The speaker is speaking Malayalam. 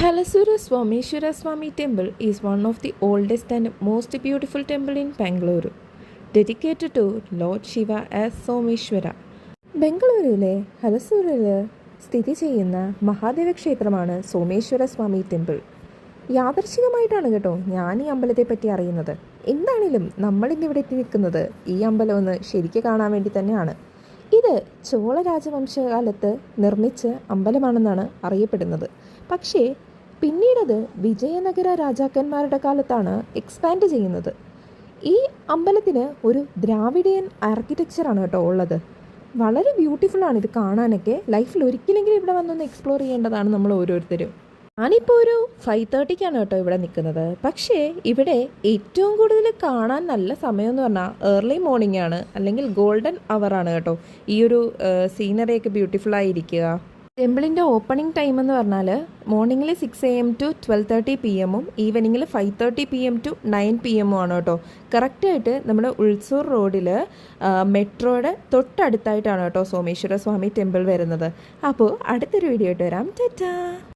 Halasura Swameshwara Swami Temple is one of the oldest and most beautiful temple in Bangalore, dedicated to Lord Shiva as Someshwara. ബംഗളൂരുവിലെ ഹലസൂരിൽ സ്ഥിതി ചെയ്യുന്ന മഹാദേവ ക്ഷേത്രമാണ് സോമേശ്വര സ്വാമി ടെമ്പിൾ. യാദർശികമായിട്ടാണ് കേട്ടോ ഞാൻ ഈ അമ്പലത്തെ പറ്റി അറിയുന്നത്. എന്താണെങ്കിലും നമ്മളിന്നിവിടെ എത്തി നിൽക്കുന്നത് ഈ അമ്പലം ഒന്ന് ശരിക്കും കാണാൻ വേണ്ടി തന്നെയാണ്. ഇത് ചോള രാജവംശകാലത്ത് നിർമ്മിച്ച അമ്പലമാണെന്നാണ് അറിയപ്പെടുന്നത്. പക്ഷേ പിന്നീടത് വിജയനഗര രാജാക്കന്മാരുടെ കാലത്താണ് എക്സ്പാൻഡ് ചെയ്യുന്നത്. ഈ അമ്പലത്തിന് ഒരു ദ്രാവിഡിയൻ ആർക്കിടെക്ചറാണ് കേട്ടോ ഉള്ളത്. വളരെ ബ്യൂട്ടിഫുള്ളാണ് ഇത് കാണാനൊക്കെ. ലൈഫിൽ ഒരിക്കലെങ്കിലും ഇവിടെ വന്നൊന്ന് എക്സ്പ്ലോർ ചെയ്യേണ്ടതാണ് നമ്മൾ ഓരോരുത്തരും. ഞാനിപ്പോൾ ഒരു 5:30 കേട്ടോ ഇവിടെ നിൽക്കുന്നത്. പക്ഷേ ഇവിടെ ഏറ്റവും കൂടുതൽ കാണാൻ നല്ല സമയം എന്ന് പറഞ്ഞാൽ ഏർലി മോർണിംഗ് ആണ്, അല്ലെങ്കിൽ ഗോൾഡൻ അവറാണ് കേട്ടോ. ഈ ഒരു സീനറിയൊക്കെ ബ്യൂട്ടിഫുൾ ആയിരിക്കുക. ടെമ്പിളിൻ്റെ ഓപ്പണിംഗ് ടൈം എന്ന് പറഞ്ഞാൽ മോർണിംഗിൽ 6 AM to 12:30 PM, ഈവനിങ്ങിൽ 5:30 PM to 9 PM ആണ് കേട്ടോ. കറക്റ്റായിട്ട് നമ്മുടെ ഉൾസൂർ റോഡിൽ മെട്രോയുടെ തൊട്ടടുത്തായിട്ടാണ് കേട്ടോ സോമേശ്വര സ്വാമി ടെമ്പിൾ വരുന്നത്. അപ്പോൾ അടുത്തൊരു വീഡിയോ ആയിട്ട് വരാം. ടാറ്റാ.